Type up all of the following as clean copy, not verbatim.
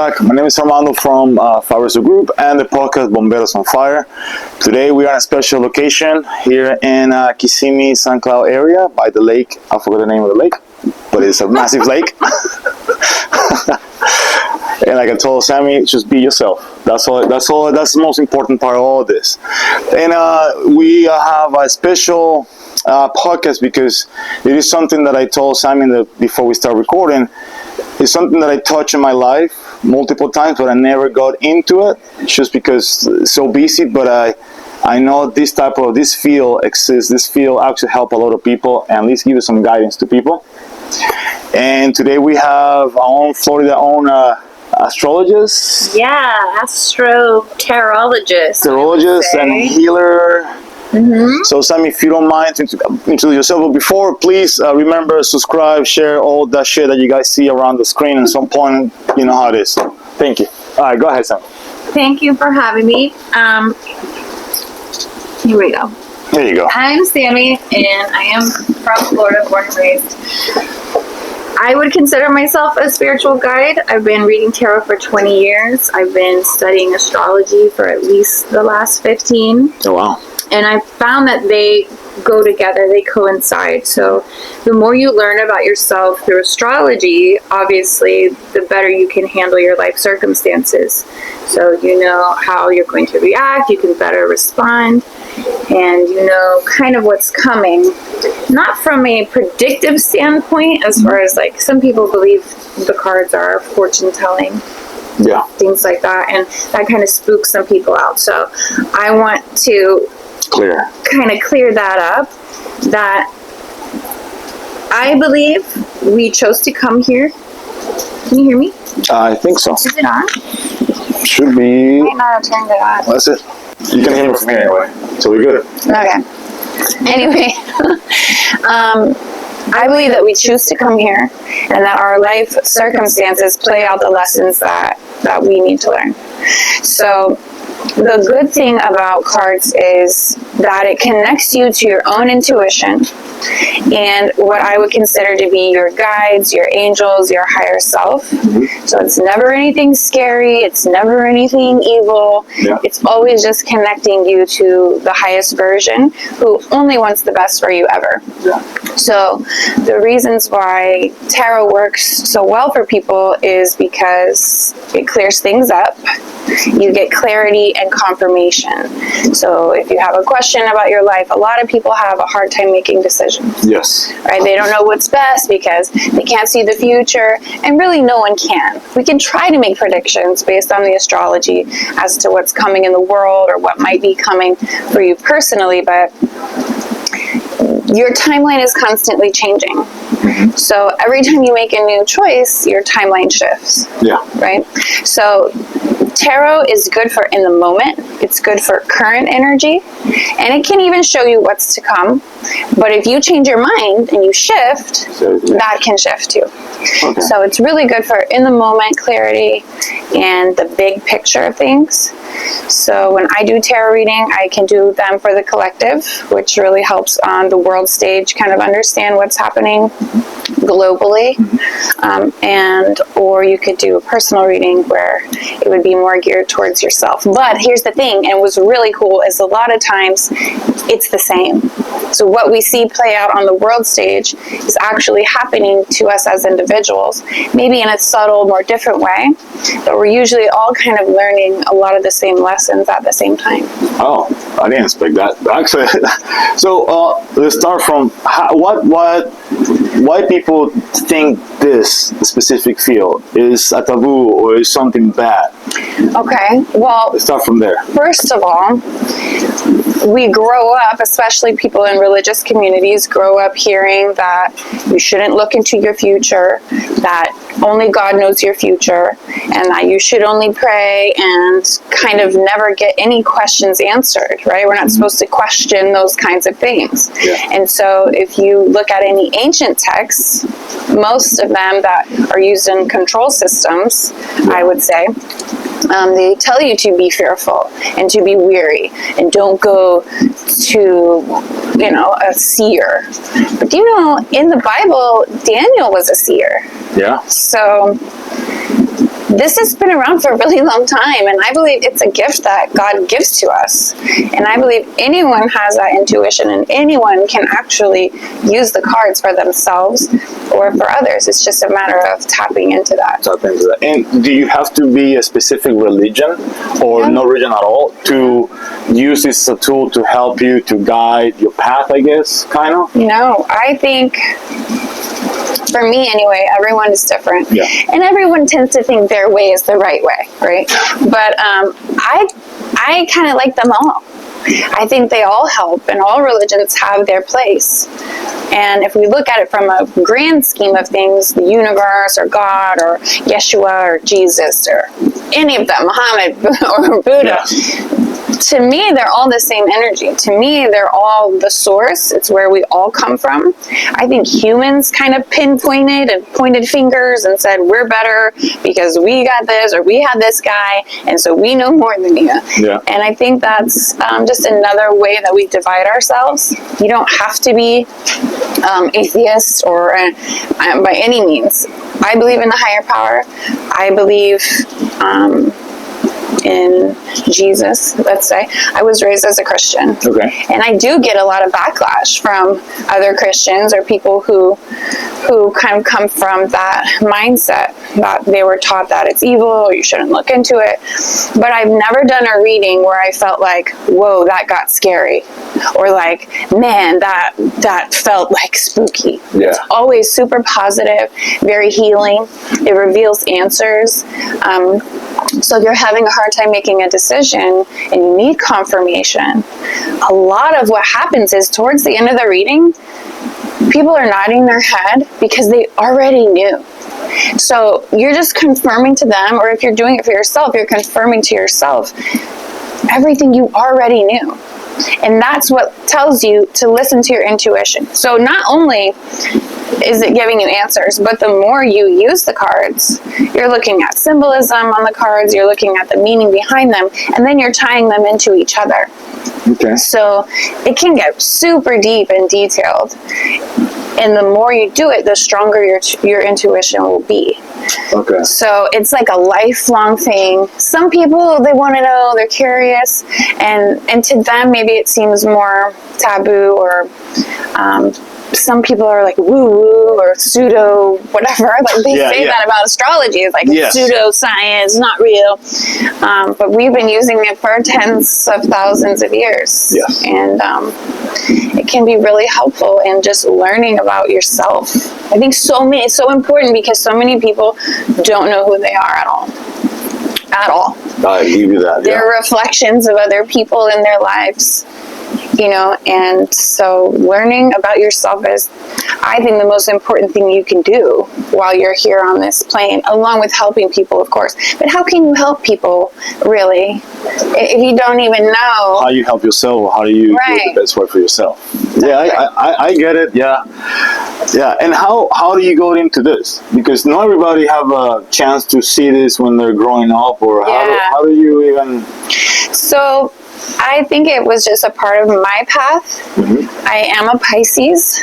back. My name is Mando from Fires Group and the podcast Bomberos on Fire. Today we are in a special location here in Kissimmee, St. Cloud area by the lake. I forgot the name of the lake, but it's a massive lake. And like I told Sami, just be yourself. That's all. That's the most important part of all this. And we have a special podcast because it is something that I told Sami before we start recording. It's something that I touch in my life multiple times, but I never got into it just because it's so busy. But I know this field exists. This field actually help a lot of people and at least give you some guidance to people. And today we have our own Florida astrologist. Yeah, tarologist And healer. Mm-hmm. So Sami, if you don't mind to introduce yourself, but before, please remember, subscribe, share all that shit that you guys see around the screen. At some point, you know how it is. So, thank you. All right, go ahead, Sami. Thank you for having me. Here we go. There you go. I'm Sami, and I am from Florida, born and raised. I would consider myself a spiritual guide. I've been reading tarot for 20 years. I've been studying astrology for at least the last 15. Oh, wow. And I found that they go together, they coincide. So the more you learn about yourself through astrology, obviously, the better you can handle your life circumstances. So you know how you're going to react, you can better respond, and you know kind of what's coming. Not from a predictive standpoint, as far as like some people believe the cards are fortune telling. Yeah. Things like that, and that kind of spooks some people out. So I want to kind of clear that up, that I believe we chose to come here. Can you hear me? I think so. Is it on? Should be. I might not have turned it on. That's it. You can hear me from here anyway, so we're good. Okay. Anyway, I believe that we choose to come here and that our life circumstances play out the lessons that we need to learn. So the good thing about cards is that it connects you to your own intuition and what I would consider to be your guides, your angels, your higher self. Mm-hmm. So it's never anything scary. It's never anything evil. Yeah. It's always just connecting you to the highest version who only wants the best for you ever. Yeah. So the reasons why tarot works so well for people is because it clears things up. You get clarity and confirmation. So if you have a question about your life, a lot of people have a hard time making decisions. Yes. Right? They don't know what's best because they can't see the future, and really no one can. We can try to make predictions based on the astrology as to what's coming in the world or what might be coming for you personally, but your timeline is constantly changing. Mm-hmm. So every time you make a new choice, your timeline shifts. Yeah. Right? So tarot is good for in the moment. It's good for current energy. And it can even show you what's to come. But if you change your mind and you shift, that can shift too. Okay. So it's really good for in the moment clarity and the big picture of things. So when I do tarot reading, I can do them for the collective, which really helps on the world stage kind of understand what's happening globally. Or you could do a personal reading where it would be more geared towards yourself. But here's the thing, and what's really cool is a lot of times it's the same. So what we see play out on the world stage is actually happening to us as individuals, maybe in a subtle, more different way, but we're usually all kind of learning a lot of the same lessons at the same time. Oh, I didn't expect that. Actually, so let's start from why people think this specific field is a taboo or is something bad. Okay, well, let's start from there. First of all, we grow up, especially people in religious communities, grow up hearing that you shouldn't look into your future, that only God knows your future, and that you should only pray and kind of never get any questions answered, right? We're not supposed to question those kinds of things. Yeah. And so if you look at any ancient texts, most of them that are used in control systems, I would say, they tell you to be fearful and to be weary and don't go to, a seer. But do you know, in the Bible, Daniel was a seer. Yeah. So this has been around for a really long time, and I believe it's a gift that God gives to us. And I believe anyone has that intuition, and anyone can actually use the cards for themselves or for others. It's just a matter of tapping into that. And do you have to be a specific religion or no religion at all to use this as a tool to help you to guide your path, I guess, kind of? No, I think, for me anyway, everyone is different. Yeah. And everyone tends to think their way is the right way, right? But I kind of like them all. I think they all help, and all religions have their place. And if we look at it from a grand scheme of things, the universe or God or Yeshua or Jesus or any of them, Muhammad or Buddha, to me, they're all the same energy. To me, they're all the source. It's where we all come from. I think humans kind of pinpointed and pointed fingers and said, we're better because we got this, or we had this guy, and so we know more than you. Yeah. And I think that's just another way that we divide ourselves. You don't have to be atheist or by any means. I believe in the higher power. I believe in Jesus, let's say. I was raised as a Christian. Okay. And I do get a lot of backlash from other Christians or people who kind of come from that mindset that they were taught that it's evil or you shouldn't look into it. But I've never done a reading where I felt like, whoa, that got scary. Or like, man, that felt like spooky. Yeah. It's always super positive, very healing. It reveals answers. So if you're having a hard time making a decision and you need confirmation, a lot of what happens is towards the end of the reading, people are nodding their head because they already knew. So you're just confirming to them, or if you're doing it for yourself, you're confirming to yourself everything you already knew. And that's what tells you to listen to your intuition. So not only is it giving you answers, but the more you use the cards, you're looking at symbolism on the cards, you're looking at the meaning behind them, and then you're tying them into each other. Okay. So it can get super deep and detailed. And the more you do it, the stronger your intuition will be. Okay. So it's like a lifelong thing. Some people, they want to know, they're curious, and to them maybe it seems more taboo, or some people are like woo-woo or pseudo whatever. Like they say that about astrology. It's like pseudoscience, not real. But we've been using it for tens of thousands of years. Yes. And it can be really helpful in just learning about yourself. I think it's so important because so many people don't know who they are at all. At all. I give you that. They're reflections of other people in their lives. You know, and so learning about yourself is, I think, the most important thing you can do while you're here on this plane, along with helping people, of course. But how can you help people, really, if you don't even know? How you help yourself, how do you do the best work for yourself? Yeah, I get it, yeah. And how do you go into this? Because not everybody have a chance to see this when they're growing up, or how do you even... So... I think it was just a part of my path. Mm-hmm. I am a Pisces,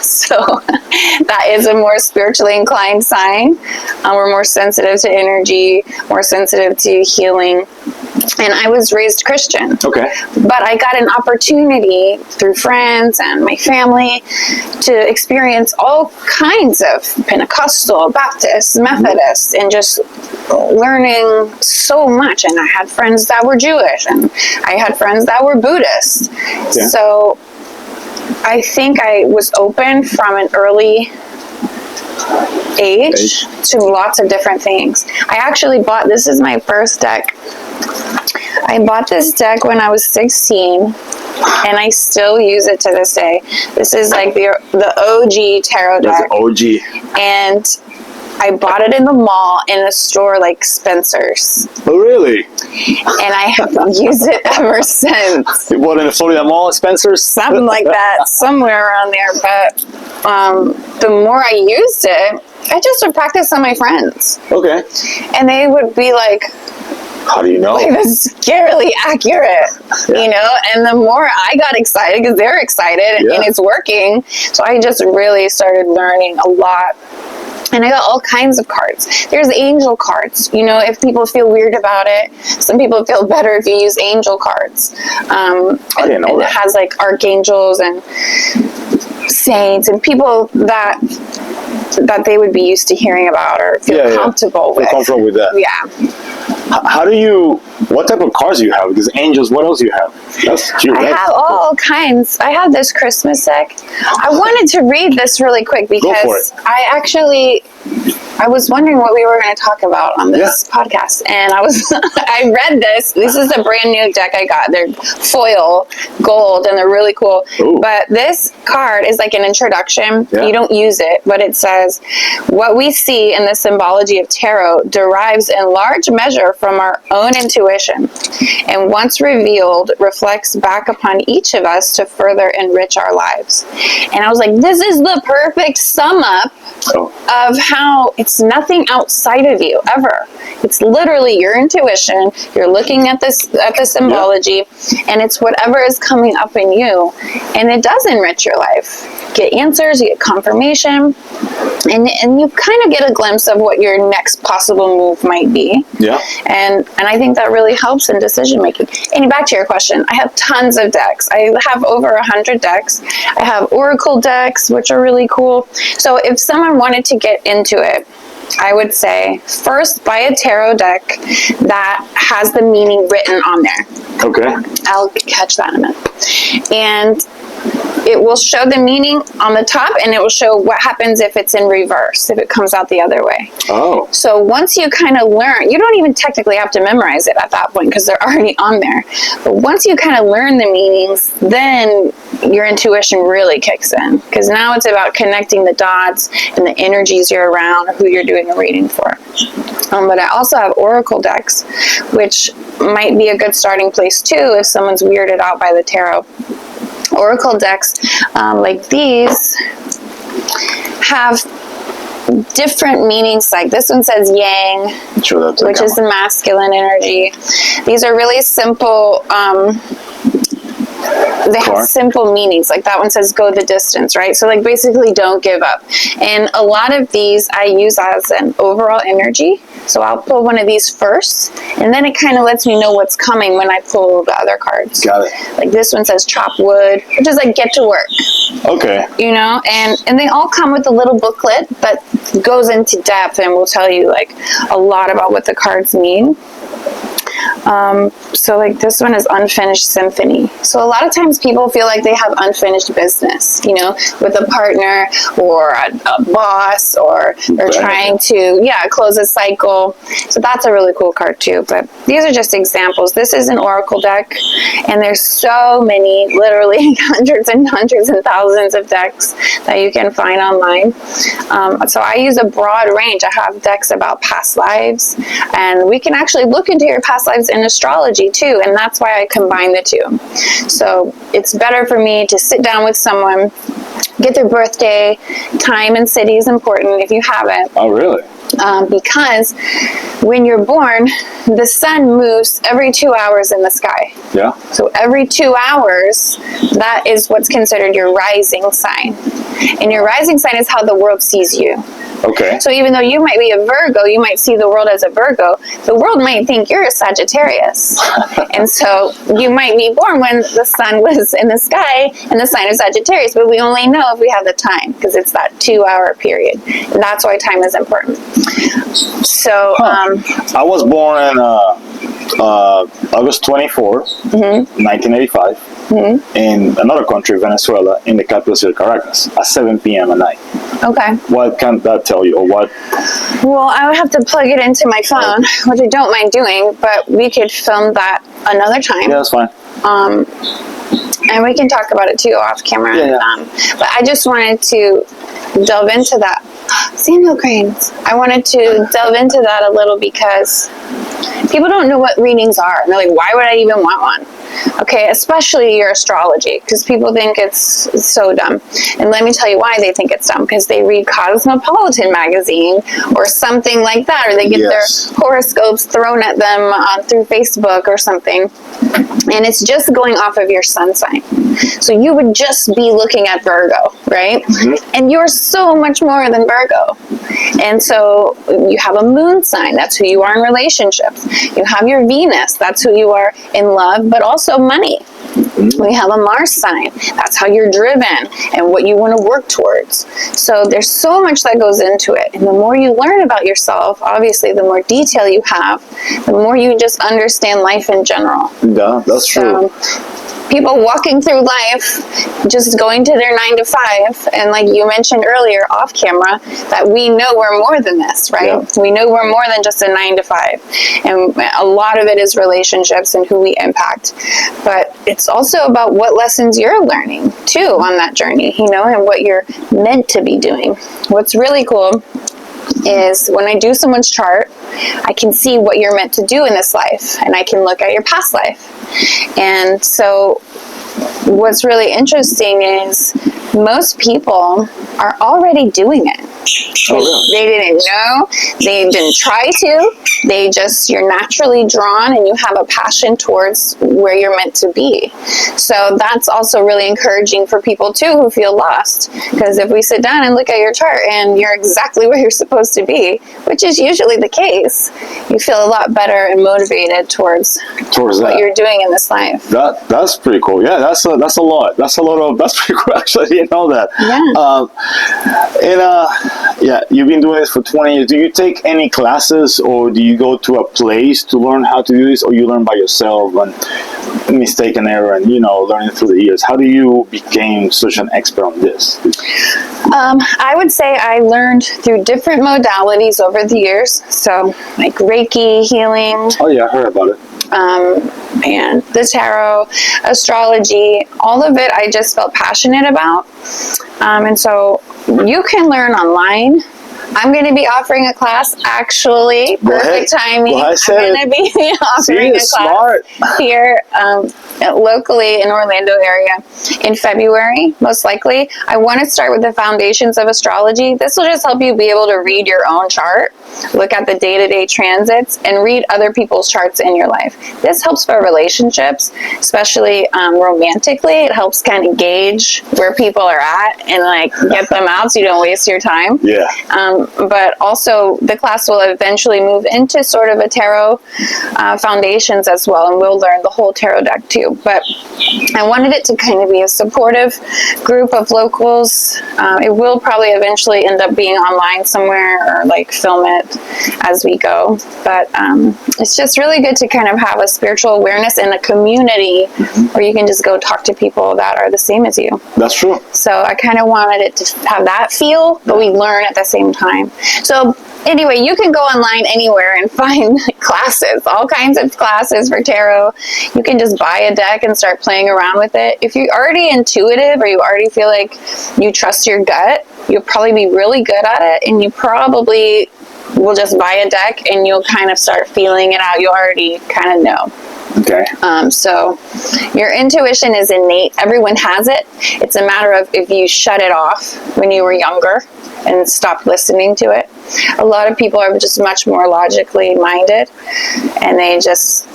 so that is a more spiritually inclined sign. We're more sensitive to energy, more sensitive to healing. And I was raised Christian. Okay. But I got an opportunity through friends and my family to experience all kinds of Pentecostal, Baptist, Methodist, and just learning so much. And I had friends that were Jewish, and I had friends that were Buddhist. Yeah. So I think I was open from an early age to lots of different things. I actually bought, this is my first deck. I bought this deck when I was 16, and I still use it to this day. This is like the OG tarot deck. OG. And I bought it in the mall in a store like Spencer's. Oh, really? And I have used it ever since. What, in the Florida Mall at Spencer's? Something like that, somewhere around there. But the more I used it, I just would practice on my friends. Okay. And they would be like, how do you know? Like, that's scarily accurate, you know? And the more I got excited, because they're excited and it's working. So I just really started learning a lot. And I got all kinds of cards. There's angel cards. You know, if people feel weird about it, some people feel better if you use angel cards. I didn't know that. It has like archangels and saints and people that they would be used to hearing about or feel comfortable with. Feel comfortable with that. Yeah. How do you, what type of cards do you have? Because angels, what else do you have? That's cute. I have all kinds. I have this Christmas deck. I wanted to read this really quick because I was wondering what we were going to talk about on this podcast, and I read this. This is a brand new deck I got. They're foil gold, and they're really cool. Ooh. But this card is like an introduction. Yeah. You don't use it, but it says, what we see in the symbology of tarot derives in large measure from our own intuition, and once revealed, reflects back upon each of us to further enrich our lives. And I was like, this is the perfect sum up of how it's nothing outside of you ever. It's literally your intuition. You're looking at the symbology, and it's whatever is coming up in you, and it does enrich your life. You get answers, you get confirmation, and you kind of get a glimpse of what your next possible move might be. Yeah. And I think that really helps in decision making. And back to your question, I have tons of decks. I have over 100 decks. I have oracle decks, which are really cool. So if someone wanted to get into it, I would say first buy a tarot deck that has the meaning written on there. Okay. I'll catch that in a minute. And it will show the meaning on the top, and it will show what happens if it's in reverse, if it comes out the other way. Oh. So once you kind of learn, you don't even technically have to memorize it at that point because they're already on there. But once you kind of learn the meanings, then your intuition really kicks in, because now it's about connecting the dots and the energies you're around or who you're doing a reading for. But I also have oracle decks, which might be a good starting place too if someone's weirded out by the tarot. Oracle decks like these have different meanings. Like this one says yang, which is the masculine energy. These are really simple. They have simple meanings. Like that one says go the distance, right? So like basically don't give up. And a lot of these I use as an overall energy. So I'll pull one of these first, and then it kind of lets me know what's coming when I pull the other cards. Got it. Like this one says chop wood, which is like get to work. Okay. You know, and they all come with a little booklet that goes into depth and will tell you like a lot about what the cards mean. So like this one is unfinished symphony. So a lot of times people feel like they have unfinished business, you know, with a partner or a boss, or they're trying to, close a cycle. So that's a really cool card too. But these are just examples. This is an oracle deck, and there's so many, literally hundreds and thousands of decks that you can find online. So I use a broad range. I have decks about past lives, and we can actually look into your past lives in astrology too, and that's why I combine the two. So it's better for me to sit down with someone, get their birthday, time and city is important if you have it. Oh, really? Because when you're born, the sun moves every 2 hours in the sky. Yeah. So every 2 hours, that is what's considered your rising sign. And your rising sign is how the world sees you. Okay. So even though you might be a Virgo, you might see the world as a Virgo, the world might think you're a Sagittarius. And so you might be born when the sun was in the sky and the sign of Sagittarius, but we only know if we have the time, because it's that 2 hour period. And that's why time is important. So I was born on August 24th, 1985. In another country, Venezuela, in the capital city, Caracas, at 7 p.m. at night. Okay. What can that tell you, or what? Well, I would have to plug it into my phone, which I don't mind doing, but we could film that another time. Yeah, that's fine. And we can talk about it too off camera. But I just wanted to delve into that. Samuel Cranes. I wanted to delve into that a little because people don't know what readings are. And they're like, why would I even want one? Okay, especially your astrology, because people think it's so dumb. And let me tell you why they think it's dumb, because they read Cosmopolitan magazine or something like that, or they get their horoscopes thrown at them through Facebook or something. And it's just going off of your sun sign. So you would just be looking at Virgo, right? And you're so much more than Virgo. And so you have a moon sign, that's who you are in relationships. You have your Venus, that's who you are in love, but also money. We have a Mars sign, that's how you're driven and what you want to work towards. So there's so much that goes into it. And the more you learn about yourself, obviously the more detail you have, the more you just understand life in general. Yeah, that's true. People walking through life, just going to their 9 to 5, and like you mentioned earlier off camera, that we know we're more than this, right? Yeah. We know we're more than just a 9 to 5, and a lot of it is relationships and who we impact. But it's also about what lessons you're learning too on that journey, you know, and what you're meant to be doing. What's really cool is when I do someone's chart, I can see what you're meant to do in this life, and I can look at your past life. And so what's really interesting is most people are already doing it. They didn't know, they didn't try to, you're naturally drawn and you have a passion towards where you're meant to be. So that's also really encouraging for people too who feel lost, because if we sit down and look at your chart and you're exactly where you're supposed to be, which is usually the case, you feel a lot better and motivated towards what you're doing in this life. That's pretty cool. Yeah, that's a lot. That's pretty cool. Actually, I didn't know that. Yeah. You've been doing this for 20 years. Do you take any classes, or do you go to a place to learn how to do this, or you learn by yourself and mistake and error and, learning through the years? How do you become such an expert on this? I would say I learned through different modalities over the years. So like Reiki, healing. Oh yeah, I heard about it. And the tarot, astrology, all of it I just felt passionate about. And so you can learn online. I'm going to be offering a class, actually. Perfect timing. I'm going to be offering a class here locally in Orlando area in February, most likely. I want to start with the foundations of astrology. This will just help you be able to read your own chart, look at the day-to-day transits, and read other people's charts in your life. This helps for relationships, especially romantically. It helps kind of gauge where people are at and get them out so you don't waste your time. Yeah. But also the class will eventually move into sort of a tarot foundations as well, and we'll learn the whole tarot deck too. But I wanted it to kind of be a supportive group of locals. It will probably eventually end up being online somewhere, or film it as we go. But it's just really good to kind of have a spiritual awareness in a community where you can just go talk to people that are the same as you. That's true. So I kind of wanted it to have that feel, but we learn at the same time. So anyway, you can go online anywhere and find classes, all kinds of classes for tarot. You can just buy a deck and start playing around with it. If you're already intuitive, or you already feel like you trust your gut, you'll probably be really good at it, and you probably will just buy a deck and you'll kind of start feeling it out. You already kind of know. Okay. So your intuition is innate. Everyone has it. It's a matter of if you shut it off when you were younger and stopped listening to it. A lot of people are just much more logically minded, and they just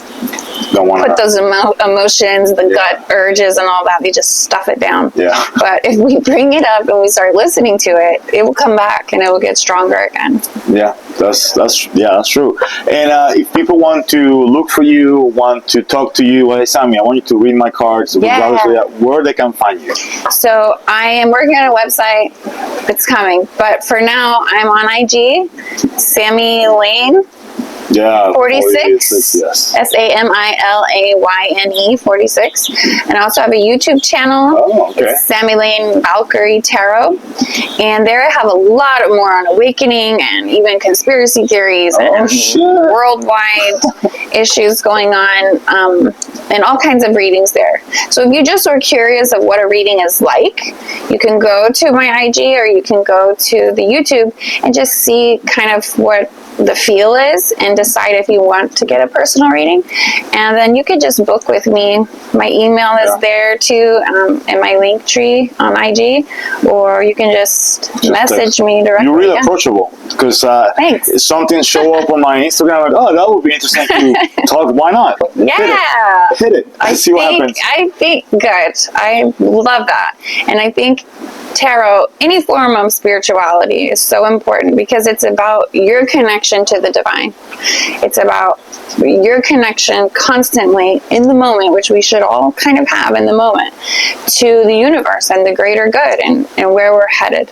don't want to put those emotions, the gut urges and all that, they just stuff it down. Yeah. But if we bring it up and we start listening to it, it will come back and it will get stronger again. Yeah, that's true. And if people want to look for you, want to talk to you, hey Sami, I want you to read my cards, regardless of that, where they can find you. So I am working on a website. It's coming, but for now I'm on IG, Sami Layne. Yeah, 46, yes. SamiLayne 46, and I also have a YouTube channel. Oh, okay. It's Sami Layne Valkyrie Tarot, and there I have a lot more on awakening and even conspiracy theories and worldwide issues going on, and all kinds of readings there. So if you just are curious of what a reading is like, you can go to my IG or you can go to the YouTube and just see kind of what the feel is and decide if you want to get a personal reading. And then you could just book with me. My email is there too, in my link tree on IG, or you can just message me directly. You're really approachable, because if something show up on my Instagram, like, oh, that would be interesting to talk. Why not? Yeah. Hit it. See what happens. I think good. I love that. And I think tarot, any form of spirituality, is so important because it's about your connection to the divine. It's about your connection constantly in the moment, which we should all kind of have in the moment, to the universe and the greater good and where we're headed.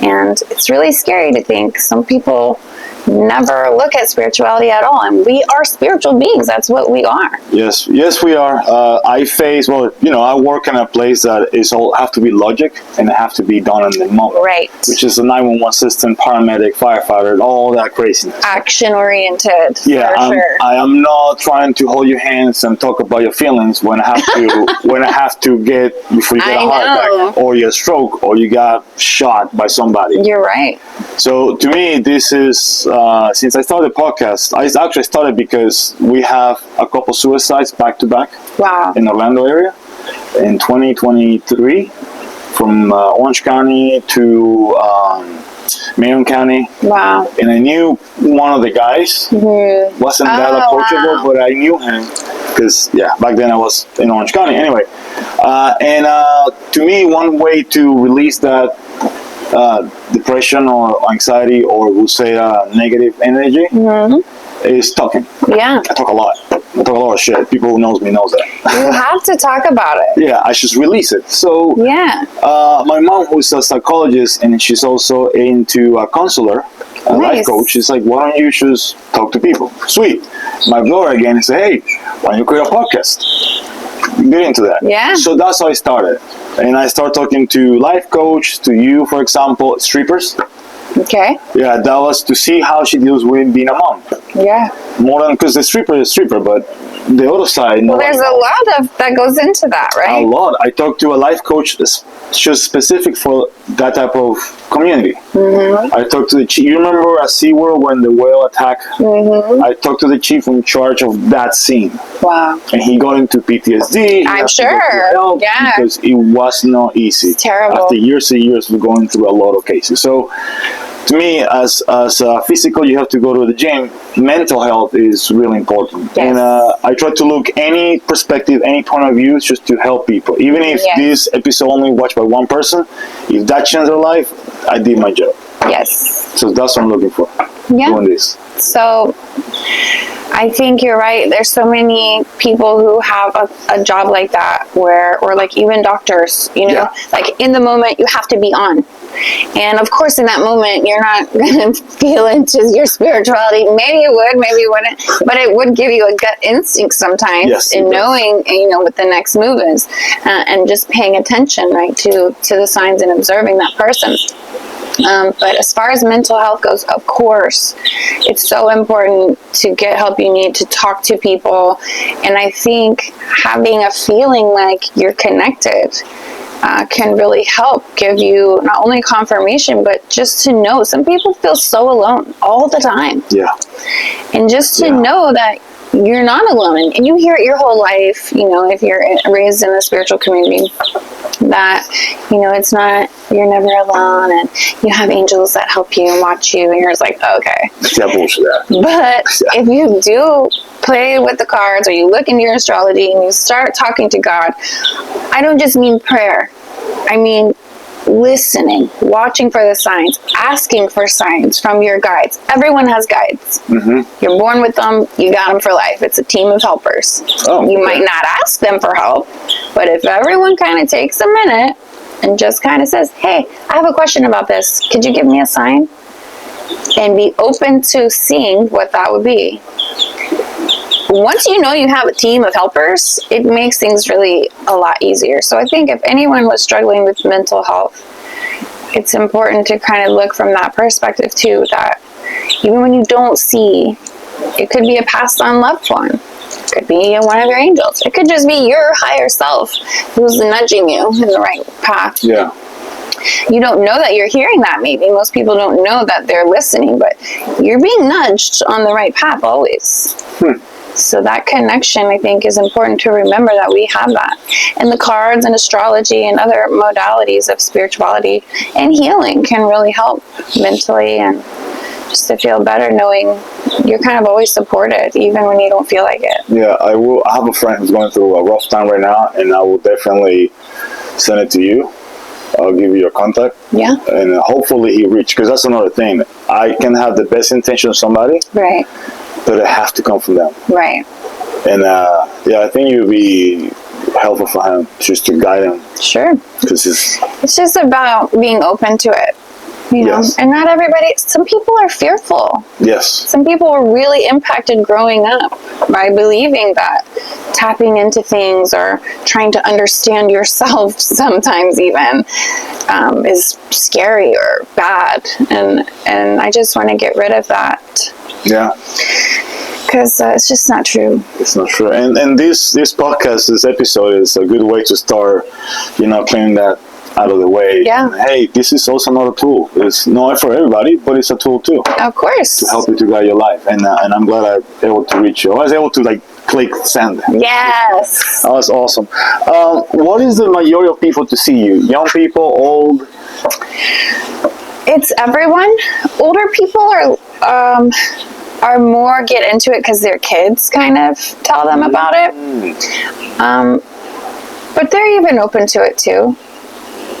And it's really scary to think some people never look at spirituality at all, and we are spiritual beings. That's what we are. Yes, we are. I work in a place that is all have to be logic and have to be done in the moment. Right. Which is the 911 system, paramedic, firefighter, all that craziness. Action oriented. Yeah, sure. I am not trying to hold your hands and talk about your feelings when I have to when I have to get before you get a heart attack or you stroke or you got shot by somebody. You're right. So to me, this is since I started the podcast, I actually started because we have a couple suicides back to back. Wow. In Orlando area in 2023 from Orange County to Marion County. Wow. And I knew one of the guys. Wasn't that approachable, but I knew him because back then I was in Orange County anyway. To me, one way to release that depression or anxiety, or we'll say negative energy, is talking. Yeah. I talk a lot. I talk a lot of shit. People who knows me knows that. You have to talk about it. Yeah, I should release it. So my mom, who's a psychologist and she's also into a counselor, a life coach, is like, why don't you just talk to people? Sweet. My brother again said, hey, why don't you create a podcast? Get into that. Yeah. So that's how I started. And I started talking to life coach, to you, for example, strippers. Okay. Yeah, that was to see how she deals with being a mom. Yeah. More than, because the stripper is stripper, but the other side. Well, there's a lot of that goes into that, right? A lot. I talked to a life coach just specific for that type of community. I talked to the chief. You remember at SeaWorld when the whale attacked? I talked to the chief in charge of that scene. Wow. And he got into PTSD. I'm sure. Yeah. Because it was not easy. It's terrible. After years and years of going through a lot of cases. So, to me, as physical, you have to go to the gym. Mental health is really important. Yes. And I try to look any perspective, any point of view, just to help people. Even if this episode only watched by one person, if that changed their life, I did my job. Yes. So that's what I'm looking for. Yeah. Doing this. So I think you're right. There's so many people who have a job like that or like even doctors, like in the moment you have to be on. And of course, in that moment, you're not going to feel into your spirituality. Maybe you would, maybe you wouldn't, but it would give you a gut instinct sometimes in knowing, what the next move is, and just paying attention, right, to the signs and observing that person. But as far as mental health goes, of course, it's so important to get help you need, to talk to people. And I think having a feeling like you're connected can really help give you not only confirmation, but just to know. Some people feel so alone all the time. Yeah. And just to know that you're not alone. And you hear it your whole life, if you're raised in a spiritual community, that, it's not, you're never alone, and you have angels that help you and watch you, and you're just like, okay. Yeah, bullshit. But if you do play with the cards, or you look into your astrology and you start talking to God, I don't just mean prayer. I mean listening, watching for the signs, asking for signs from your guides. Everyone has guides. You're born with them, you got them for life. It's a team of helpers. You might not ask them for help, but if everyone kind of takes a minute and just kind of says, hey, I have a question about this. Could you give me a sign? And be open to seeing what that would be. Once you know you have a team of helpers, it makes things really a lot easier. So I think if anyone was struggling with mental health, it's important to kind of look from that perspective too, that even when you don't see, it could be a passed on loved one. It could be one of your angels. It could just be your higher self who's nudging you in the right path. Yeah. You don't know that you're hearing that, maybe. Most people don't know that they're listening, but you're being nudged on the right path always. So that connection, I think, is important to remember that we have that. And the cards and astrology and other modalities of spirituality and healing can really help mentally and just to feel better knowing you're kind of always supported, even when you don't feel like it. Yeah, I have a friend who's going through a rough time right now, and I will definitely send it to you. I'll give you your contact. Yeah. And hopefully he reach, because that's another thing. I can have the best intention of somebody. Right. But it have to come from them. Right. And yeah, I think it would be helpful for him just to guide him. Sure. Because it's just about being open to it. You know, yes. And not everybody, some people are fearful. Yes. Some people were really impacted growing up by believing that tapping into things or trying to understand yourself sometimes even is scary or bad. And I just want to get rid of that. Yeah. Because it's just not true. It's not true. And this podcast, this episode is a good way to start, clearing that out of the way. Yeah. And, hey, this is also another tool. It's not for everybody, but it's a tool too. Of course. To help you to guide your life. And I'm glad I was able to reach you. I was able to click send. Yes. That was awesome. What is the majority of people to see you? Young people, old? It's everyone. Older people are more get into it because their kids kind of tell them about it. But they're even open to it too.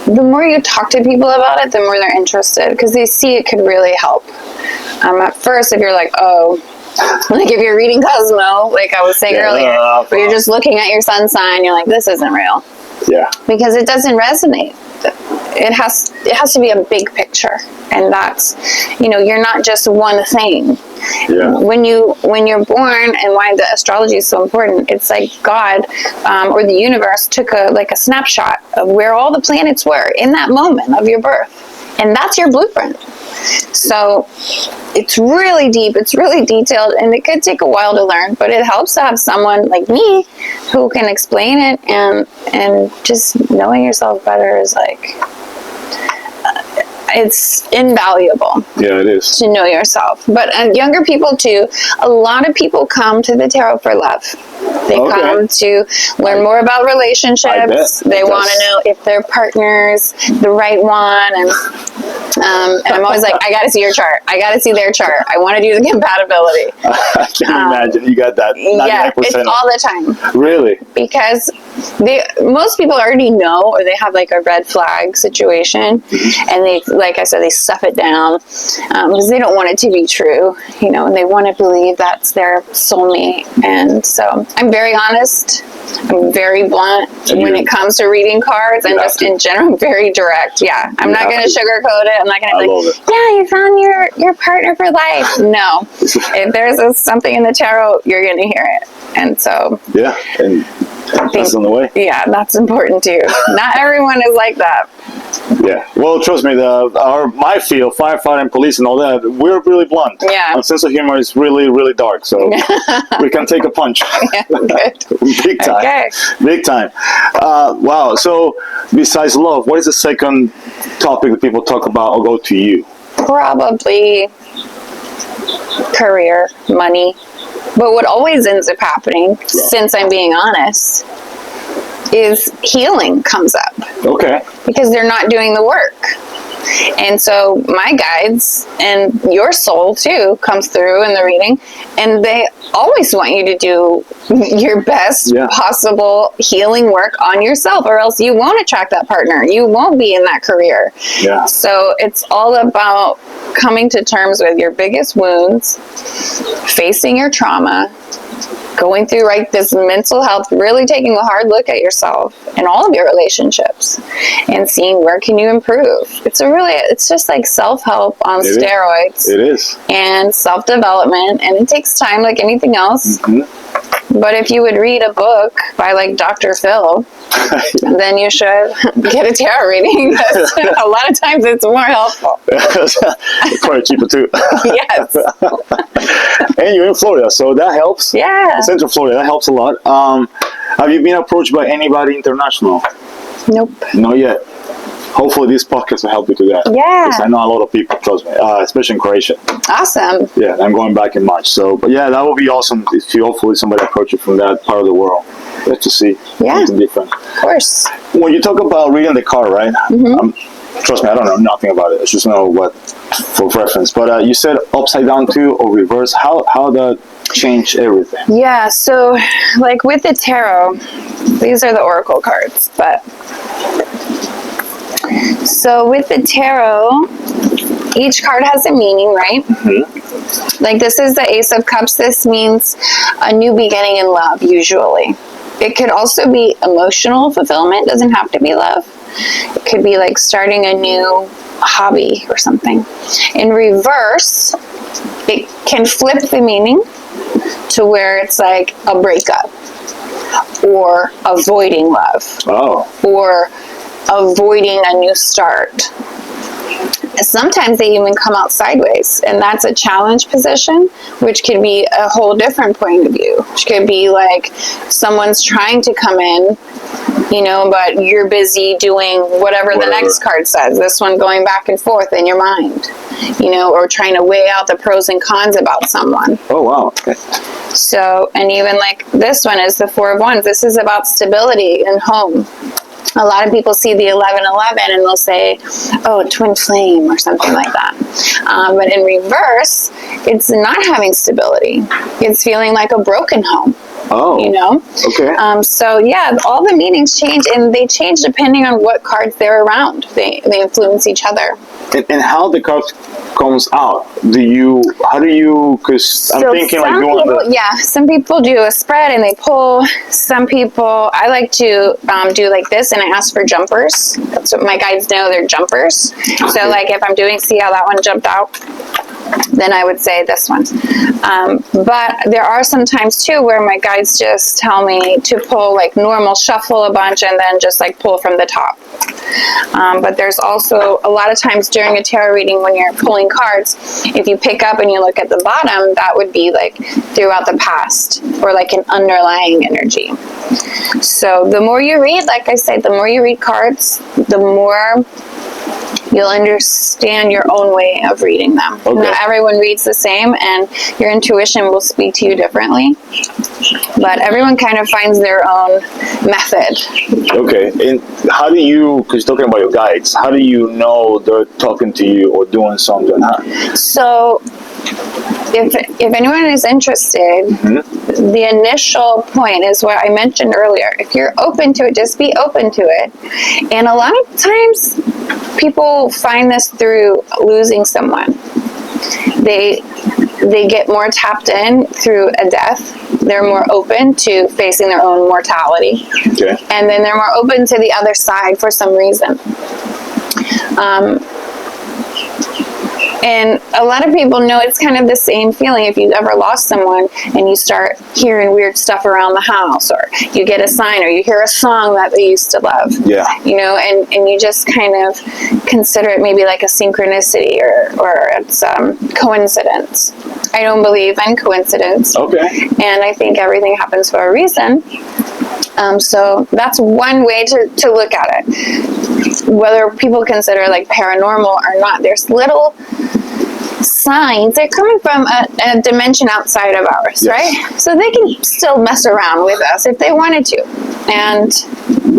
The more you talk to people about it, the more they're interested because they see it could really help. At first, if you're like, oh, like if you're reading Cosmo, like I was saying earlier, but you're just looking at your sun sign, you're like, this isn't real. Yeah. Because it doesn't resonate. It has to be a big picture, and that's, you're not just one thing. Yeah. When you're born, and why the astrology is so important, it's like God or the universe took a snapshot of where all the planets were in that moment of your birth, and that's your blueprint. So it's really deep, it's really detailed, and it could take a while to learn, but it helps to have someone like me who can explain it, and just knowing yourself better is it's invaluable. Yeah, it is. To know yourself. But younger people too, a lot of people come to the tarot for love. They come to learn more about relationships. They want to know if their partner's the right one. And I'm always like, I got to see your chart. I got to see their chart. I want to do the compatibility. I can imagine. You got that 99%. Yeah, it's all the time. Really? Because most people already know, or they have a red flag situation, and they, like I said, they stuff it down because they don't want it to be true, and they want to believe that's their soulmate. And so I'm very honest. I'm very blunt when it comes to reading cards, and just in general, I'm very direct. Yeah, I'm not going to sugarcoat it. I'm not going to be like, yeah, you found your partner for life. No, if there's something in the tarot, you're going to hear it. And so yeah, and that's on the way. Yeah, that's important too. Not everyone is like that. Yeah, well, trust me, my field, firefighting, and police, and all that, we're really blunt. Yeah. Our sense of humor is really, really dark, so we can take a punch. Yeah, good. Big time. Okay. Big time. Wow. So, besides love, what is the second topic that people talk about or go to you? Probably career, money. But what always ends up happening, since I'm being honest, is healing comes up. Okay. Because they're not doing the work. And so my guides and your soul too comes through in the reading, and they always want you to do your best possible healing work on yourself, or else you won't attract that partner. You won't be in that career. Yeah. So it's all about coming to terms with your biggest wounds, facing your trauma, going through this mental health, really taking a hard look at yourself and all of your relationships and seeing where can you improve. It's just like self-help on steroids. It is. And self-development, and it takes time like anything else. Mm-hmm. But if you would read a book by Dr. Phil, then you should get a tarot reading. A lot of times it's more helpful. It's quite cheaper too. Yes. And you're in Florida, so that helps. Yeah. Central Florida, that helps a lot. Have you been approached by anybody international? Nope. Not yet. hopefully this podcast will help you to that. Yeah. Because I know a lot of people, trust me, especially in Croatia. Awesome. Yeah, I'm going back in March. So, but yeah, that would be awesome if you, hopefully somebody approach you from that part of the world. Just to see something different. Of course. When you talk about reading the card, right? Trust me, I don't know nothing about it. I just know what for reference. But you said upside down too, or reverse. How that change everything? Yeah. So, like with the tarot, these are the oracle cards. But so with the tarot, each card has a meaning, right? Like this is the Ace of Cups. This means a new beginning in love, usually. It could also be emotional fulfillment. It doesn't have to be love. It could be like starting a new hobby or something. In reverse, it can flip the meaning to where it's like a breakup or avoiding love or avoiding a new start. Sometimes they even come out sideways, and that's a challenge position, which could be a whole different point of view. Which could be like someone's trying to come in, you know, but you're busy doing whatever the next card says. This one going back and forth in your mind, you know, or trying to weigh out the pros and cons about someone. Oh, wow. Okay. So, and even like this one is the Four of Wands. This is about stability in home. A lot of people see the 1111 and they'll say, oh, twin flame or something like that. But in reverse, it's not having stability. It's feeling like a broken home. Oh, you know? Okay. So yeah, all the meanings change, and they change depending on what cards they're around. They influence each other. And how the cards comes out? How do you, because I'm thinking like doing some people do a spread and they pull. Some people, I like to do like this, and I ask for jumpers. That's what my guides know, they're jumpers. So like if I'm doing, see how that one jumped out? Then I would say this one. But there are some times too where my guides just tell me to pull like normal, shuffle a bunch, and then just like pull from the top. But there's also a lot of times during a tarot reading when you're pulling cards, if you pick up and you look at the bottom, that would be like throughout the past or like an underlying energy. So the more you read, like I said, the more you read cards, the more you'll understand your own way of reading them. Okay. Not everyone reads the same, and your intuition will speak to you differently. But everyone kind of finds their own method. Okay. And how do you, because you're talking about your guides, how do you know they're talking to you or doing something? So if anyone is interested, the initial point is what I mentioned earlier. If you're open to it, just be open to it. And a lot of times people find this through losing someone. They get more tapped in through a death. They're more open to facing their own mortality. Okay. And then they're more open to the other side for some reason. And a lot of people know it's kind of the same feeling if you've ever lost someone and you start hearing weird stuff around the house, or you get a sign, or you hear a song that they used to love. Yeah. You know, and you just kind of consider it maybe like a synchronicity or it's coincidence. I don't believe in coincidence. Okay. And I think everything happens for a reason. So that's one way to look at it. Whether people consider like paranormal or not, there's little signs. They're coming from a dimension outside of ours, right? So they can still mess around with us if they wanted to. And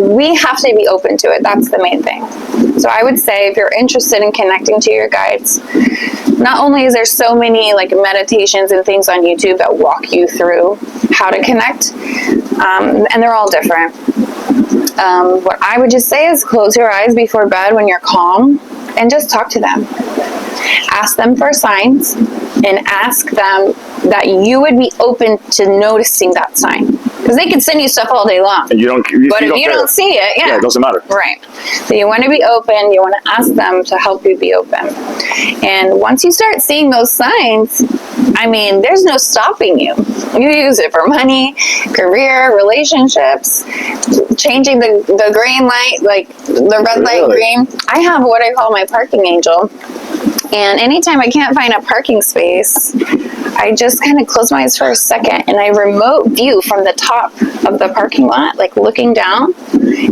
we have to be open to it. That's the main thing. So I would say if you're interested in connecting to your guides, not only is there so many like meditations and things on YouTube that walk you through how to connect, and they're all different. What I would just say is close your eyes before bed when you're calm and just talk to them. Ask them for signs and ask them that you would be open to noticing that sign. Because they can send you stuff all day long. And but if you don't see it, it doesn't matter. Right. So you want to be open. You want to ask them to help you be open. And once you start seeing those signs, I mean, there's no stopping you. You use it for money, career, relationships, changing the green light, like the red light green. I have what I call my parking angel. And anytime I can't find a parking space, I just kind of close my eyes for a second and I remote view from the top of the parking lot, like looking down,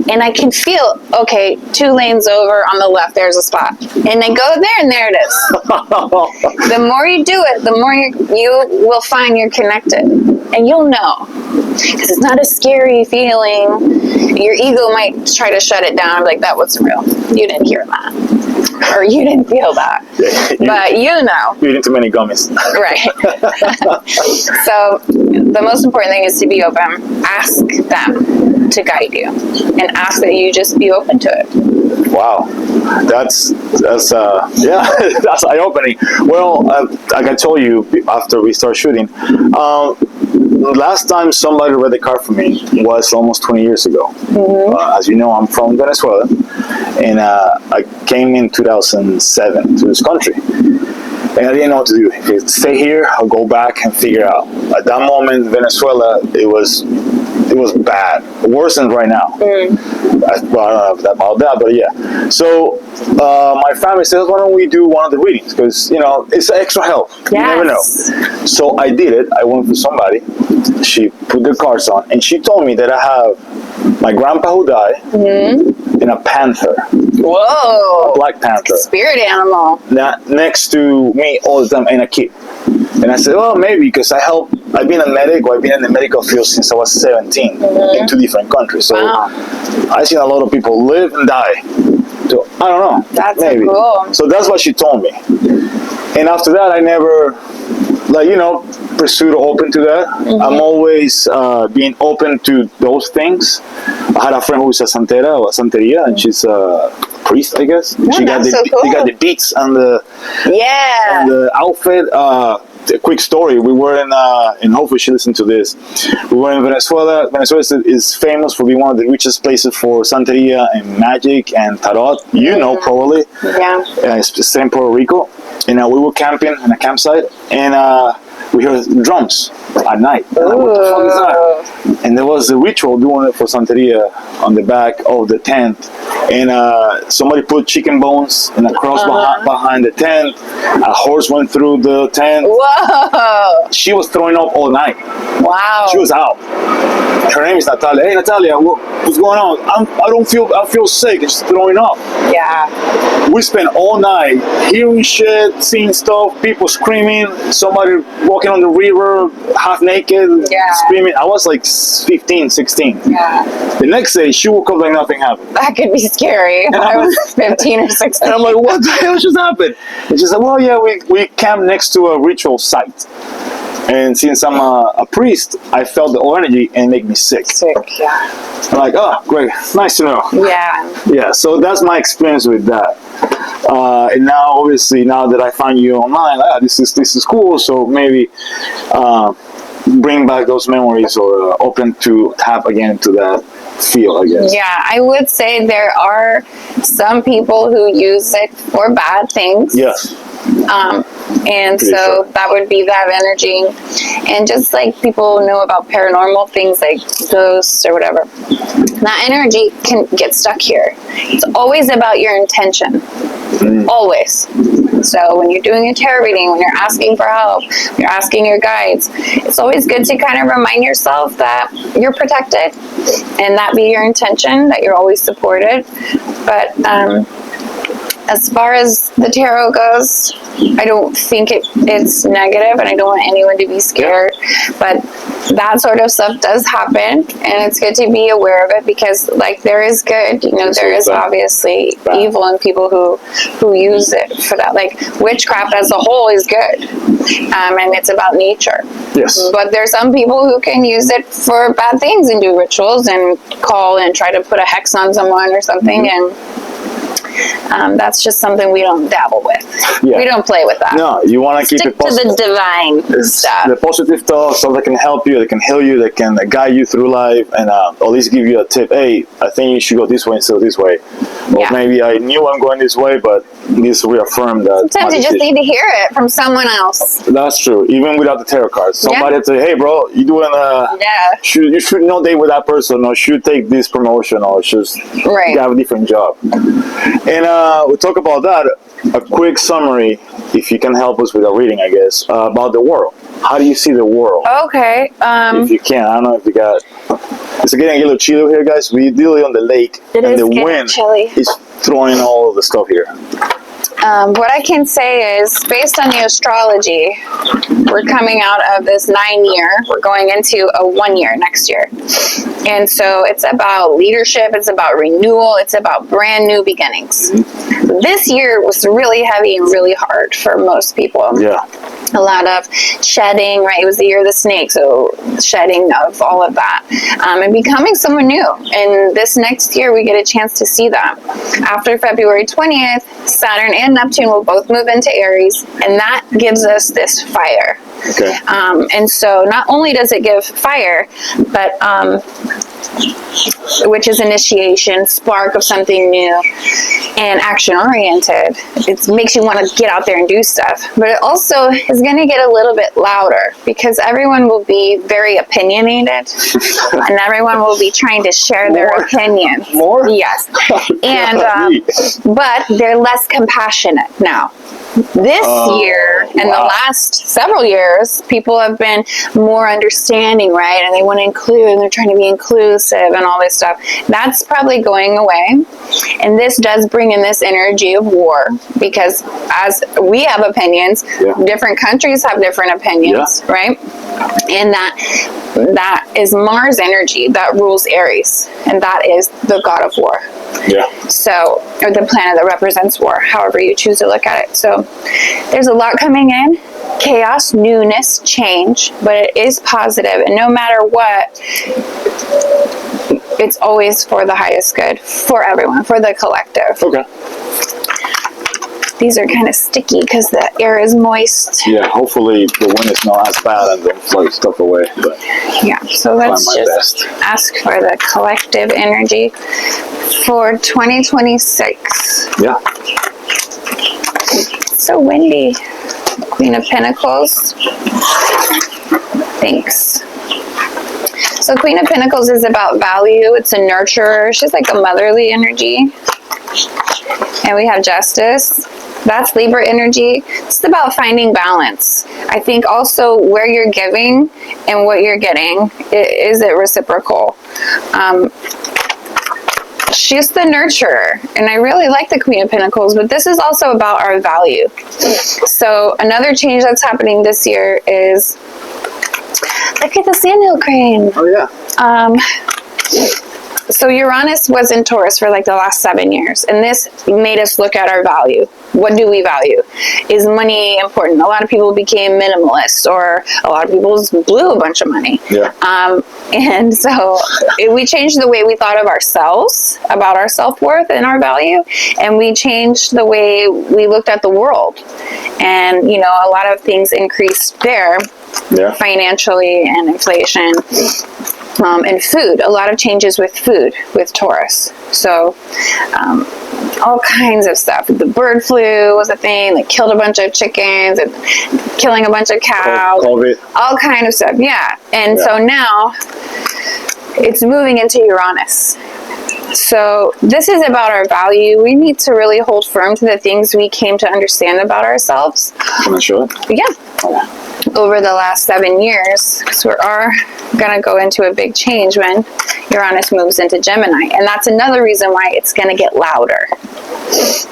and I can feel, okay, 2 lanes over on the left, there's a spot. And I go there and there it is. The more you do it, the more you will find you're connected. And you'll know. Because it's not a scary feeling. Your ego might try to shut it down, like, that wasn't real. You didn't hear that. Or you didn't feel that. But you know. You eat too many gummies. Right. So the most important thing is to be open. Ask them to guide you. And ask that you just be open to it. Wow. That's that's eye-opening. Well, like I told you after we start shooting, last time somebody read the card for me was almost 20 years ago. As you know, I'm from Venezuela, and I came in 2007 to this country, and I didn't know what to do. If I stay here, I'll go back and figure out. At that moment, Venezuela, it was bad, worse than right now. Well, I don't know about that, but yeah. So my family says, why don't we do one of the readings? Because, you know, it's extra help. Yes. You never know. So I did it. I went to somebody. She put the cards on, and she told me that I have my grandpa who died and a panther. Whoa. A black panther. Spirit animal. Next to me all the time, and a kid. And I said, well, maybe because I've been a medic, or I've been in the medical field since I was 17 in 2 different countries. So I've seen a lot of people live and die. So I don't know. That's maybe. So cool. So that's what she told me. And after that, I never, pursued or open to that. I'm always being open to those things. I had a friend who was a santera or a santeria, and she's a priest, I guess. Oh, She got the beats and the outfit. A quick story. We were and hopefully she listened to this. We were in Venezuela. Venezuela is famous for being one of the richest places for santeria and magic and tarot. You know, probably. Yeah. It's in Puerto Rico. And we were camping in a campsite, and we heard drums at night. And what the fuck is that? And there was a ritual doing it for santeria on the back of the tent. And somebody put chicken bones in a cross behind the tent. A horse went through the tent. Whoa! She was throwing up all night. Wow. She was out. Her name is Natalia. Hey, Natalia, what's going on? I feel sick. And she's throwing up. Yeah. We spent all night hearing shit, seeing stuff, people screaming, somebody walking on the river, half naked, screaming. I was like 15, 16. Yeah. The next day, she woke up like nothing happened. That could be scary when I was 15 or 16. And I'm like, what the hell just happened? And she said, well, yeah, we camped next to a ritual site. And since I'm a priest, I felt the energy and it made me sick. Yeah. I'm like, oh, great. Nice to know. Yeah. Yeah, so that's my experience with that. And now, obviously, now that I find you online, this is cool. So maybe bring back those memories or open to tap again into that feel, I guess. Yeah, I would say there are some people who use it for bad things. Yes. And so that would be that energy. And just like people know about paranormal things like ghosts or whatever, that energy can get stuck here. It's always about your intention. Always. So when you're doing a tarot reading, when you're asking for help, you're asking your guides, it's always good to kind of remind yourself that you're protected and that be your intention, that you're always supported. But as far as the tarot goes, I don't think it's negative, and I don't want anyone to be scared. But that sort of stuff does happen, and it's good to be aware of it because, like, there is good. There is obviously evil in people who use it for that. Like, witchcraft as a whole is good, and it's about nature. Yes. But there's some people who can use it for bad things and do rituals and call and try to put a hex on someone or something, and that's just something we don't dabble with. Yeah. We don't play with that. No, you want to keep it positive. Stick to the divine stuff. The positive stuff, stuff that can help you, that can heal you, that can guide you through life, and at least give you a tip. Hey, I think you should go this way instead of this way. Or Yeah. maybe I knew I'm going this way, but this reaffirmed that. Sometimes you just need to hear it from someone else. That's true. Even without the tarot cards, somebody Yeah. would say, "Hey, bro, you doing Yeah. you should not date with that person, or should take this promotion, or just Right. have a different job." And we'll talk about that. A quick summary, if you can help us with a reading, I guess, about the world. How do you see the world? Okay. If you can, I don't know if you got. It's getting a little chilly here, guys. We're dealing on the lake, It and is the getting wind chilly. is throwing all the stuff here. What I can say is, based on the astrology, we're coming out of this 9-year. We're going into a 1-year next year. And so it's about leadership. It's about renewal. It's about brand new beginnings. This year was really heavy and really hard for most people. Yeah. A lot of shedding, right? It was the year of the snake, so shedding of all of that, and becoming someone new. And this next year, we get a chance to see that. After February 20th, Saturn and Neptune will both move into Aries, and that gives us this fire. Okay. And so not only does it give fire, but which is initiation, spark of something new, and action-oriented. It makes you want to get out there and do stuff. But it also is going to get a little bit louder because everyone will be very opinionated, and everyone will be trying to share their opinion. More? Yes. And but they're less compassionate now. This year and the last several years, people have been more understanding, right? And they want to include, and they're trying to be inclusive and all this stuff. That's probably going away. And this does bring in this energy of war, because as we have opinions, different countries have different opinions, right? And that is Mars energy that rules Aries, and that is the god of war. Yeah. So, or the planet that represents war, however you choose to look at it. So there's a lot coming in. Chaos, newness, change, but it is positive, and no matter what, it's always for the highest good, for everyone, for the collective. Okay. These are kind of sticky because the air is moist. Yeah, hopefully the wind is not as bad and don't float stuff away. But yeah, so let's just ask for the collective energy for 2026. Yeah. It's so windy. Queen of Pentacles. Thanks. So Queen of Pentacles is about value. It's a nurturer. She's like a motherly energy. And we have Justice. That's Libra energy. It's about finding balance. I think also where you're giving and what you're getting, is it reciprocal? She's the nurturer, and I really like the Queen of Pentacles, but this is also about our value. So another change that's happening this year is, look at the sandhill crane. Oh yeah. So Uranus was in Taurus for like the last 7 years, and this made us look at our value. What do we value? Is money important? A lot of people became minimalists, or a lot of people just blew a bunch of money. Yeah. And so we changed the way we thought of ourselves, about our self-worth and our value, and we changed the way we looked at the world. And, you know, a lot of things increased there, financially, and inflation. And food, a lot of changes with food with Taurus. So all kinds of stuff. The bird flu was a thing that killed a bunch of chickens and killing a bunch of cows. COVID. All kind of stuff, yeah. And so now it's moving into Uranus. So this is about our value. We need to really hold firm to the things we came to understand about ourselves. Can I show it? Yeah. Over the last 7 years, because we are going to go into a big change when Uranus moves into Gemini. And that's another reason why it's going to get louder.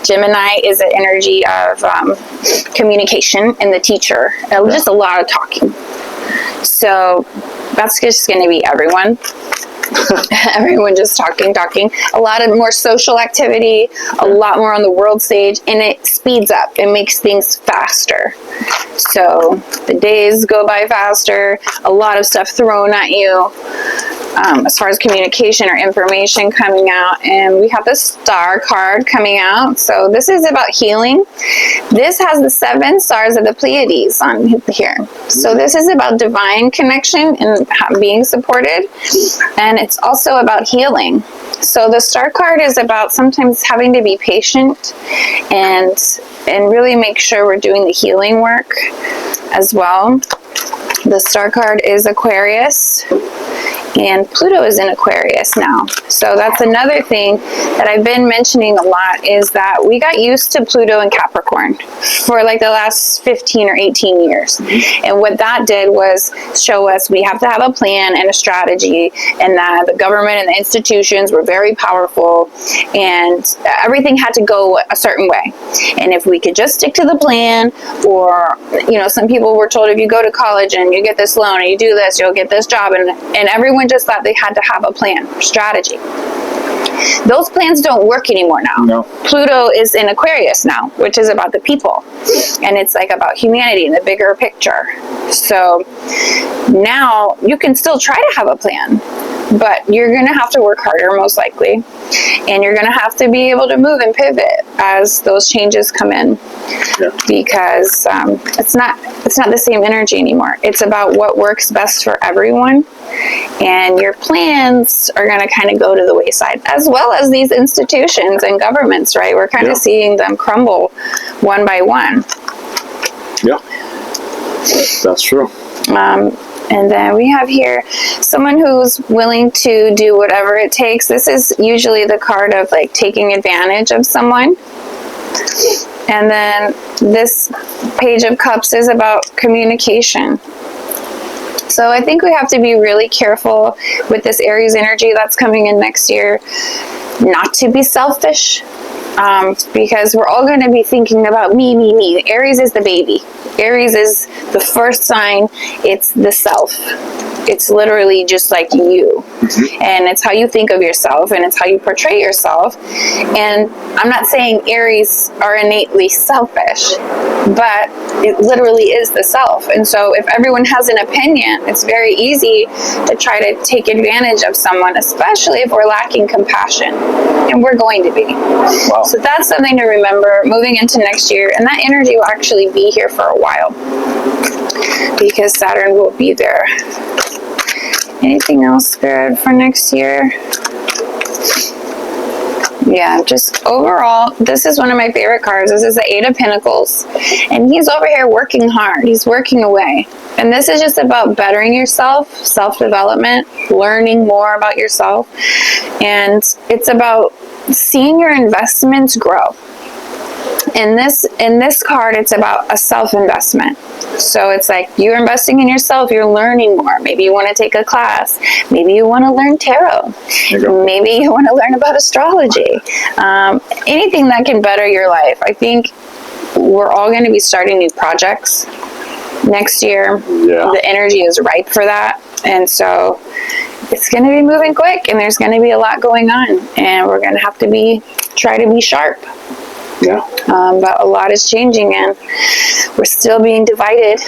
Gemini is an energy of communication and the teacher. Just a lot of talking. So that's just going to be everyone. Everyone just talking. A lot of more social activity, a lot more on the world stage, and it speeds up. It makes things faster. So the days go by faster, a lot of stuff thrown at you as far as communication or information coming out. And we have the Star card coming out. So this is about healing. This has the 7 stars of the Pleiades on here. So this is about divine connection and being supported. And it's also about healing. So the star card is about sometimes having to be patient and really make sure we're doing the healing work as well. The star card is Aquarius, and Pluto is in Aquarius now. So that's another thing that I've been mentioning a lot, is that we got used to Pluto and Capricorn for like the last 15 or 18 years. And what that did was show us we have to have a plan and a strategy, and that the government and the institutions were very powerful, and everything had to go a certain way. And if we could just stick to the plan, or, you know, some people were told if you go to college and you get this loan and you do this, you'll get this job, and everyone just thought they had to have a plan, strategy. Those plans don't work anymore now. No. Pluto is in Aquarius now, which is about the people, and it's like about humanity and the bigger picture. So now you can still try to have a plan, but you're going to have to work harder, most likely, and you're going to have to be able to move and pivot as those changes come in. Yeah. Because it's not the same energy anymore. It's about what works best for everyone, and your plans are going to kind of go to the wayside, as well as these institutions and governments, right? We're kind of seeing them crumble one by one. Yeah, that's true. And then we have here someone who's willing to do whatever it takes. This is usually the card of like taking advantage of someone. And then this Page of Cups is about communication. So I think we have to be really careful with this Aries energy that's coming in next year, not to be selfish, because we're all going to be thinking about me, me, me. Aries is the baby. Aries is the first sign. It's the self. It's literally just like you. And it's how you think of yourself, and it's how you portray yourself. And I'm not saying Aries are innately selfish, but it literally is the self. And so if everyone has an opinion, it's very easy to try to take advantage of someone, especially if we're lacking compassion. And we're going to be. Wow. So that's something to remember moving into next year. And that energy will actually be here for a while, because Saturn will be there. Anything else good for next year? Yeah, just overall, this is one of my favorite cards. This is the Eight of Pentacles, and he's over here working hard. He's working away. And this is just about bettering yourself, self-development, learning more about yourself. And it's about seeing your investments grow. In this card, it's about a self-investment. So it's like you're investing in yourself, you're learning more. Maybe you want to take a class. Maybe you want to learn tarot. Maybe you want to learn about astrology. Anything that can better your life. I think we're all going to be starting new projects next year. Yeah. The energy is ripe for that. And so it's going to be moving quick, and there's going to be a lot going on, and we're going to have to try to be sharp. Yeah. But a lot is changing, and we're still being divided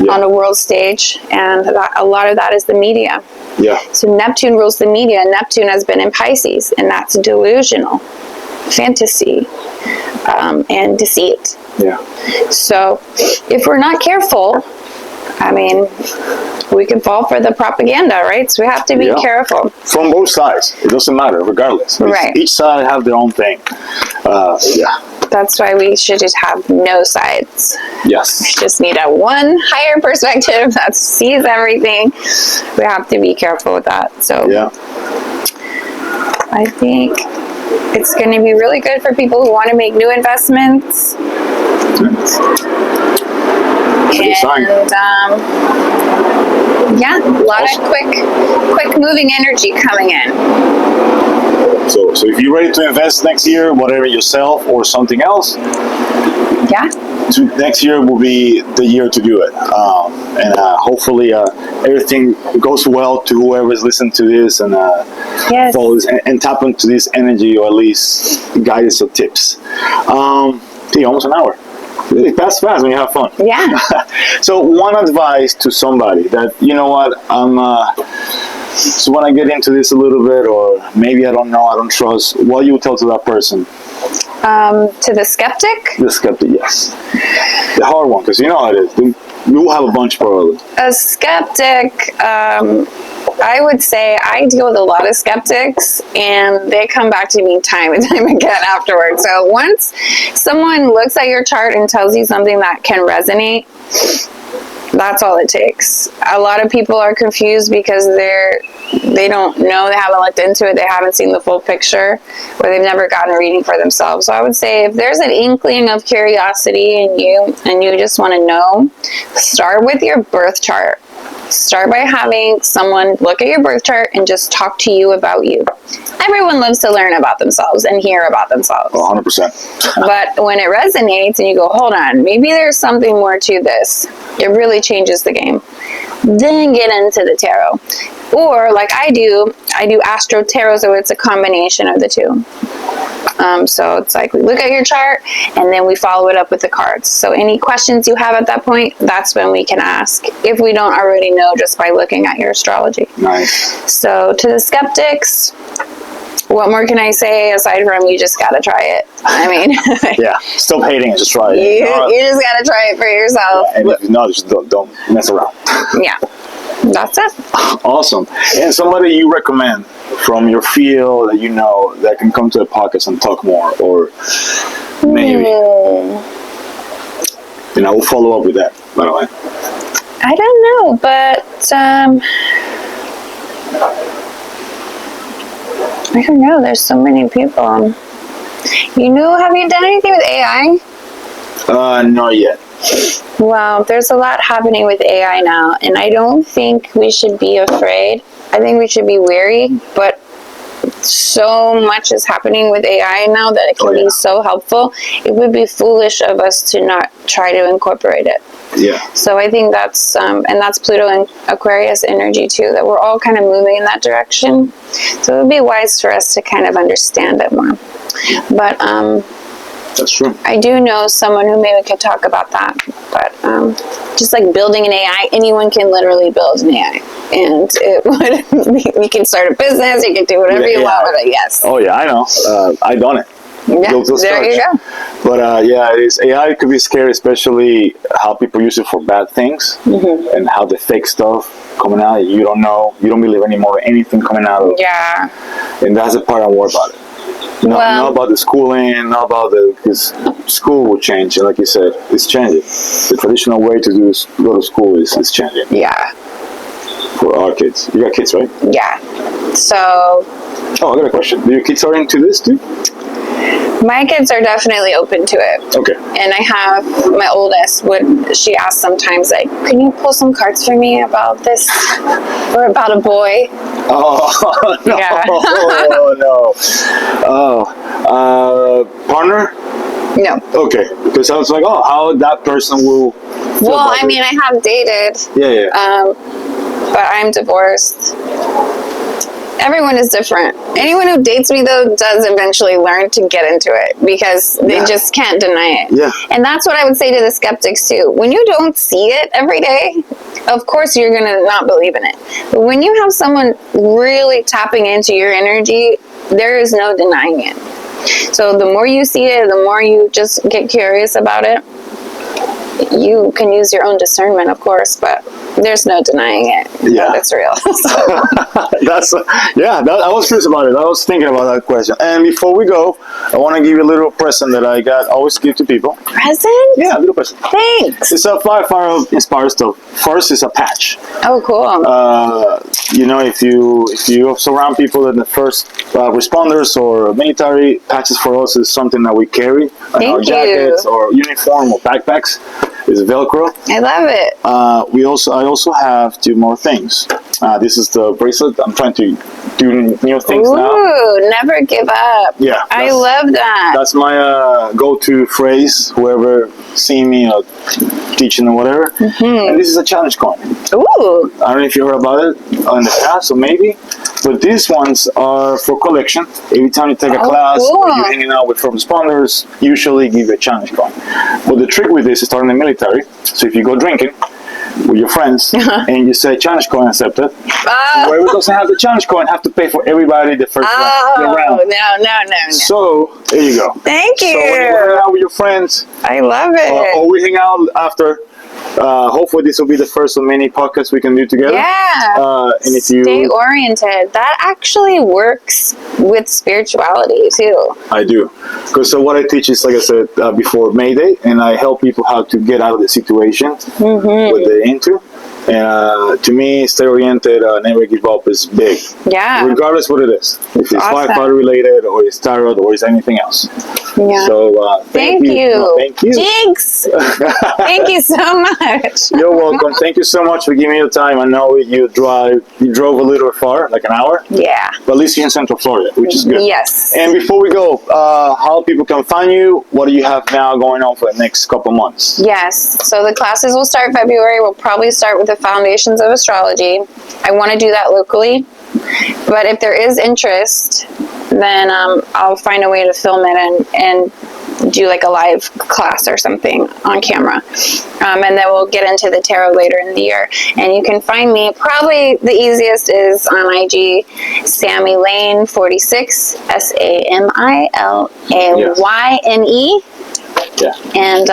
on a world stage, and a lot of that is the media. Yeah. So Neptune rules the media. Neptune has been in Pisces, and that's delusional, fantasy, and deceit. Yeah. So if we're not careful, I mean, we can fall for the propaganda, right? So we have to be careful. From both sides. It doesn't matter, regardless. Right. Each side have their own thing. Yeah. That's why we should just have no sides. Yes. We just need a one higher perspective that sees everything. We have to be careful with that. So yeah. I think it's going to be really good for people who want to make new investments. And yeah, a lot of quick moving energy coming in. So if you're ready to invest next year, whatever, yourself or something else, next year will be the year to do it. And hopefully everything goes well to whoever's listening to this, and follows and tap into this energy, or at least guidance or tips. Almost an hour. It passes fast when you have fun. Yeah. So one advice to somebody that, you know what, so when I get into this a little bit, or maybe I don't know, I don't trust, what you tell to that person? To the skeptic? The skeptic, yes. The hard one, because you know how it is. You will have a bunch probably. A skeptic, I would say I deal with a lot of skeptics, and they come back to me time and time again afterwards. So once someone looks at your chart and tells you something that can resonate, that's all it takes. A lot of people are confused because they don't know, they haven't looked into it, they haven't seen the full picture, or they've never gotten a reading for themselves. So I would say if there's an inkling of curiosity in you and you just want to know, start with your birth chart. Start by having someone look at your birth chart and just talk to you about you. Everyone loves to learn about themselves and hear about themselves. 100%. But when it resonates and you go, hold on, maybe there's something more to this, it really changes the game. Then get into the tarot. Or like I do astro tarot, so it's a combination of the two. So it's like we look at your chart and then we follow it up with the cards. So any questions you have at that point, that's when we can ask, if we don't already know just by looking at your astrology. Nice. So to the skeptics, what more can I say aside from you just gotta try it? I mean, yeah, stop hating and just try it. You just gotta try it for yourself. Yeah, and if not, just don't mess around. Yeah, that's it. Awesome. And somebody you recommend from your field that you know that can come to the podcast and talk more, or maybe we'll follow up with that, by the way. I don't know, but I don't know, there's so many people. Have you done anything with AI? Not yet. Well, there's a lot happening with AI now, and I don't think we should be afraid. I think we should be wary, but so much is happening with AI now that it can be so helpful. It would be foolish of us to not try to incorporate it. Yeah. So I think that's, and that's Pluto and Aquarius energy too, that we're all kind of moving in that direction. So it would be wise for us to kind of understand it more. But that's true. I do know someone who maybe could talk about that. But just like building an AI, anyone can literally build an AI. And it would, you can start a business, you can do whatever you want with it, yes. Oh yeah, I know. I done it. Yeah, there you go. But AI could be scary, especially how people use it for bad things, and how the fake stuff coming out. You don't know, you don't believe anymore anything coming out. Yeah. And that's the part I worry about it. Not about the schooling, not about because school will change, and like you said, it's changing. The traditional way to go to school is changing. Yeah. For our kids. You got kids, right? Yeah. So. Oh, I got a question. Do your kids are into this too? My kids are definitely open to it. Okay. And I have my oldest, she asks sometimes, like, can you pull some cards for me about this or about a boy? Oh, no. Yeah. Oh, no. Partner? No. Okay. Because I was like, how that person will feel about I mean, I have dated. Yeah. But I'm divorced. Everyone is different. Anyone who dates me, though, does eventually learn to get into it because they just can't deny it. Yeah. And that's what I would say to the skeptics, too. When you don't see it every day, of course you're going to not believe in it. But when you have someone really tapping into your energy, there is no denying it. So the more you see it, the more you just get curious about it. You can use your own discernment, of course, but there's no denying it. Yeah. That's real. I was curious about it. I was thinking about that question. And before we go, I want to give you a little present that I always give to people. Present? Yeah, a little present. Thanks. It's a fire inspired stuff. First is a patch. Oh, cool. If you surround people in the first responders or military, patches for us is something that we carry on our jackets or uniform or backpacks. It's Velcro. I love it. I also have two more things. This is the bracelet. I'm trying to do new things now. Ooh, never give up. Yeah. I love that. That's my go-to phrase, whoever see me or teaching or whatever. And this is a challenge coin. Ooh. I don't know if you heard about it in the past, or maybe. But these ones are for collection. Every time you take a class or you're hanging out with first responders, usually give you a challenge coin. But the trick with this is starting in the military. So if you go drinking with your friends and you say challenge coin accepted, whoever doesn't have the challenge coin have to pay for everybody the first round. No. So there you go. Thank you. So when you hang out with your friends, I love it. or we hang out after, hopefully this will be the first of many podcasts we can do together. Yeah. And if Stay oriented. That actually works with spirituality too. I do. Because so what I teach is, like I said before, Mayday, and I help people how to get out of the situation what they're into. And to me, stay oriented, never give up is big. Yeah. Regardless what it is. If it's Awesome. firefighter related, or it's tarot, or it's anything else. Yeah. So Thank you. No, thank you. Jinx. Thank you so much. You're welcome. Thank you so much for giving me your time. I know you drove a little far, like an hour. Yeah. But at least you're in Central Florida, which is good. Yes. And before we go, how people can find you? What do you have now going on for the next couple months? Yes. So the classes will start February. We'll probably start with the foundations of astrology. I want to do that locally. But if there is interest, then I'll find a way to film it and do like a live class or something on camera. And then we'll get into the tarot later in the year. And you can find me, probably the easiest is on IG, Sami Layne 46, SamiLayne. Yeah. And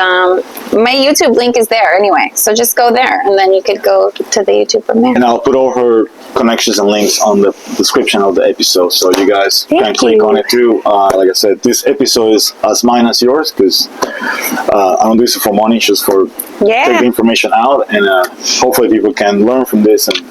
my YouTube link is there anyway, so just go there, and then you could go to the YouTube from there. And I'll put all her connections and links on the description of the episode, so you guys can click on it too. Like I said, this episode is as mine as yours, because I don't do this for money, it's just for take the information out, and hopefully people can learn from this and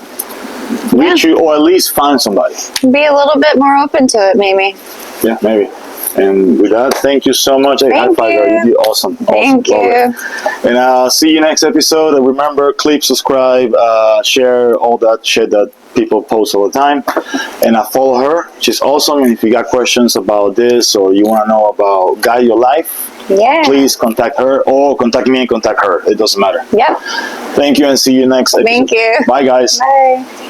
reach you, or at least find somebody. Be a little bit more open to it, maybe. Yeah, maybe. And with that, thank you so much. Hey, high five, girl. You did awesome. Thank you. And I'll see you next episode. And remember, click, subscribe, share, all that shit that people post all the time. And I follow her. She's awesome. And if you got questions about this, or you want to know about Guide Your Life, please contact her, or contact me and contact her. It doesn't matter. Yep. Thank you, and see you next episode. Thank you. Bye, guys. Bye.